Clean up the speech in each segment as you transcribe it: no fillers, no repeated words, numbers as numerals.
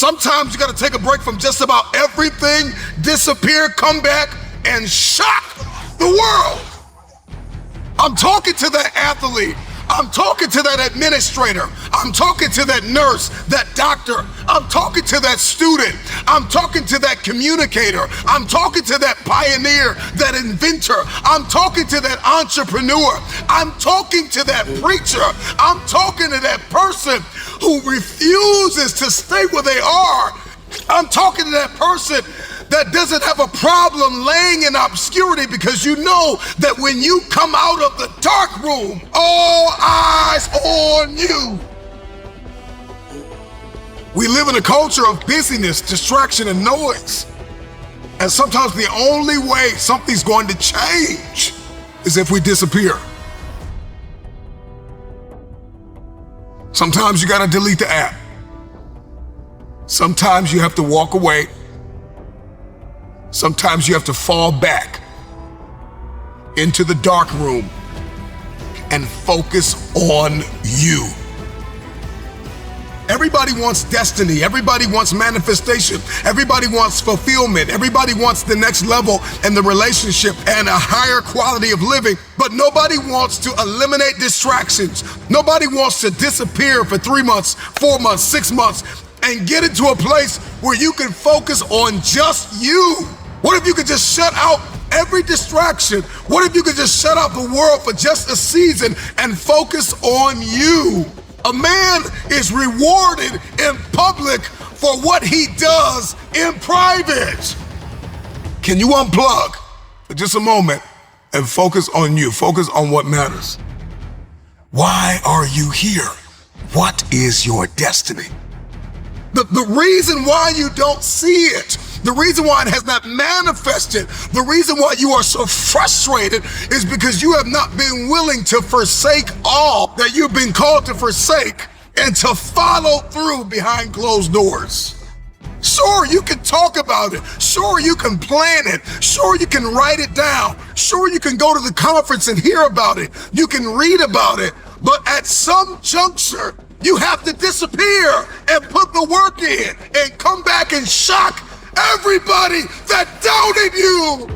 Sometimes you got to take a break from just about everything, disappear, come back, and shock the world. I'm talking to that athlete. I'm talking to that administrator. I'm talking to that nurse, that doctor. I'm talking to that student. I'm talking to that communicator. I'm talking to that pioneer, that inventor. I'm talking to that entrepreneur. I'm talking to that preacher. I'm talking to that person who refuses to stay where they are. I'm talking to that person that doesn't have a problem laying in obscurity, because you know that when you come out of the dark room, all eyes on you. We live in a culture of busyness, distraction, and noise. And sometimes the only way something's going to change is if we disappear. Sometimes you gotta delete the app. Sometimes you have to walk away. Sometimes you have to fall back into the dark room and focus on you. Everybody wants destiny. Everybody wants manifestation. Everybody wants fulfillment. Everybody wants the next level in the relationship and a higher quality of living. But nobody wants to eliminate distractions. Nobody wants to disappear for 3 months, 4 months, 6 months, and get into a place where you can focus on just you. What if you could just shut out every distraction? What if you could just shut out the world for just a season and focus on you? A man is rewarded in public for what he does in private. Can you unplug for just a moment and focus on you? Focus on what matters. Why are you here? What is your destiny? The reason why you don't see it, the reason why it has not manifested, the reason why you are so frustrated is because you have not been willing to forsake all that you've been called to forsake and to follow through behind closed doors. Sure, you can talk about it. Sure, you can plan it. Sure, you can write it down. Sure, you can go to the conference and hear about it. You can read about it. But at some juncture, you have to disappear and put the work in and come back and shock everybody that doubted you.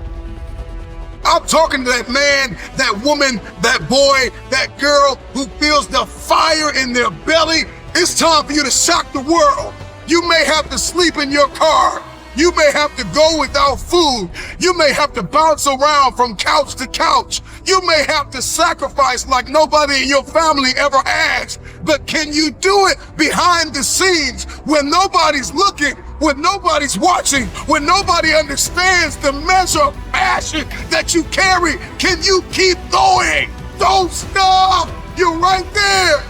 I'm talking to that man, that woman, that boy, that girl who feels the fire in their belly. It's time for you to shock the world. You may have to sleep in your car. You may have to go without food. You may have to bounce around from couch to couch. You may have to sacrifice like nobody in your family ever has. But can you do it behind the scenes when nobody's looking, when nobody's watching, when nobody understands the measure of passion that you carry? Can you keep going? Don't stop. You're right there.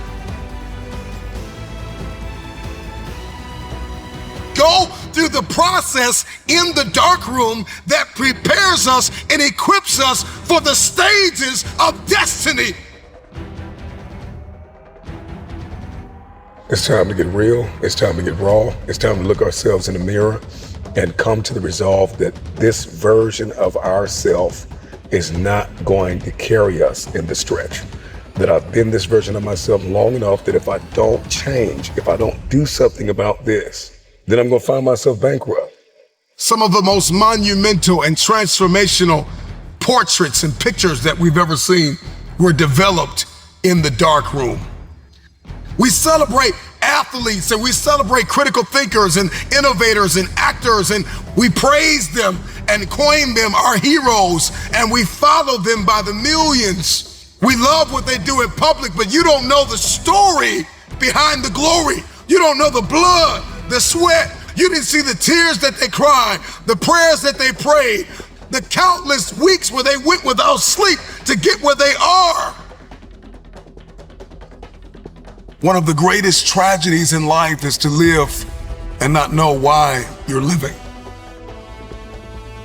Go through the process in the dark room that prepares us and equips us for the stages of destiny. It's time to get real. It's time to get raw. It's time to look ourselves in the mirror and come to the resolve that this version of ourself is not going to carry us in the stretch. That I've been this version of myself long enough that if I don't change, if I don't do something about this, then I'm going to find myself bankrupt. Some of the most monumental and transformational portraits and pictures that we've ever seen were developed in the dark room. We celebrate athletes and we celebrate critical thinkers and innovators and actors, and we praise them and coin them our heroes, and we follow them by the millions. We love what they do in public, but you don't know the story behind the glory. You don't know the blood, the sweat. You didn't see the tears that they cried, the prayers that they prayed, the countless weeks where they went without sleep to get where they are. One of the greatest tragedies in life is to live and not know why you're living.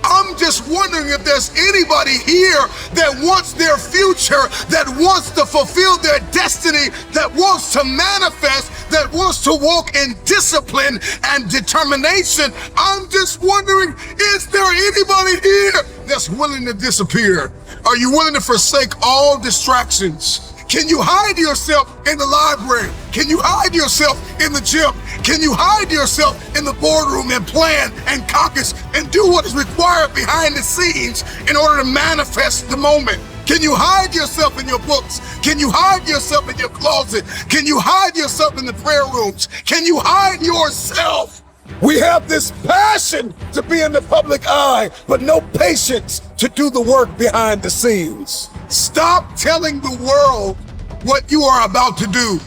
I'm just wondering if there's anybody here that wants their future, that wants to fulfill their destiny, that wants to manifest, that wants to walk in discipline and determination. I'm just wondering, is there anybody here that's willing to disappear? Are you willing to forsake all distractions? Can you hide yourself in the library? Can you hide yourself in the gym? Can you hide yourself in the boardroom and plan and caucus and do what is required behind the scenes in order to manifest the moment? Can you hide yourself in your books? Can you hide yourself in your closet? Can you hide yourself in the prayer rooms? Can you hide yourself? We have this passion to be in the public eye, but no patience to do the work behind the scenes. Stop telling the world what you are about to do.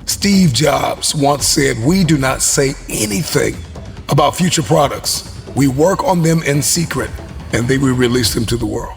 Steve Jobs once said, "We do not say anything about future products. We work on them in secret, and then we release them to the world."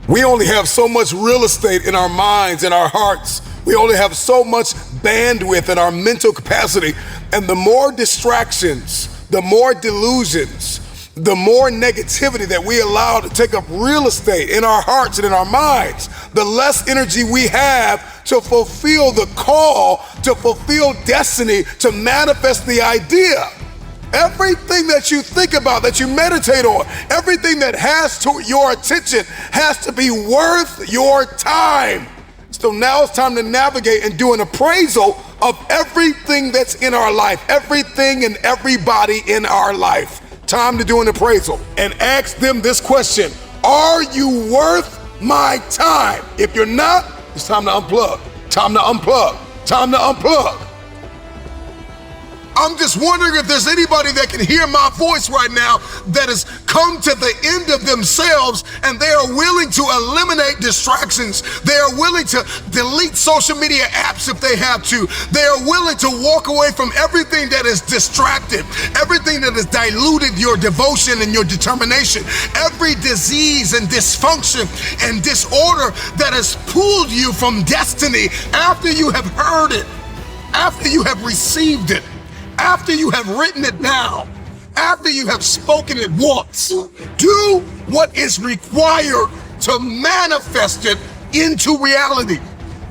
We only have so much real estate in our minds and our hearts. We only have so much bandwidth in our mental capacity. And the more distractions, the more delusions, the more negativity that we allow to take up real estate in our hearts and in our minds, the less energy we have to fulfill the call, to fulfill destiny, to manifest the idea. Everything that you think about, that you meditate on, everything that has to your attention has to be worth your time. So now it's time to navigate and do an appraisal of everything that's in our life, everything and everybody in our life. Time to do an appraisal and ask them this question: are you worth my time? If you're not, it's time to unplug. Time to unplug. Time to unplug. I'm just wondering if there's anybody that can hear my voice right now that has come to the end of themselves and they are willing to eliminate distractions. They are willing to delete social media apps if they have to. They are willing to walk away from everything that is distracted, everything that has diluted your devotion and your determination, every disease and dysfunction and disorder that has pulled you from destiny after you have heard it, after you have received it, after you have written it down, after you have spoken it once. Do what is required to manifest it into reality.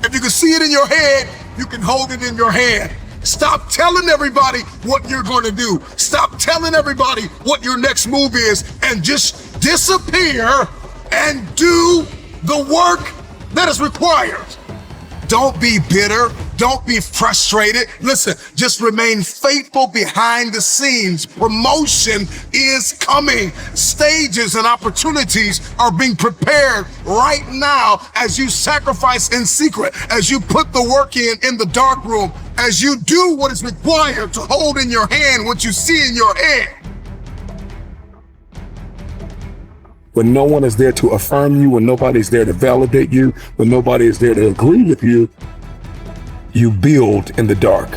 If you can see it in your head, you can hold it in your hand. Stop telling everybody what you're going to do. Stop telling everybody what your next move is, and just disappear and do the work that is required. Don't be bitter. Don't be frustrated. Listen, just remain faithful behind the scenes. Promotion is coming. Stages and opportunities are being prepared right now as you sacrifice in secret, as you put the work in the dark room, as you do what is required to hold in your hand what you see in your head. When no one is there to affirm you, when nobody's there to validate you, when nobody is there to agree with you, you build in the dark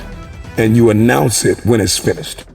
and you announce it when it's finished.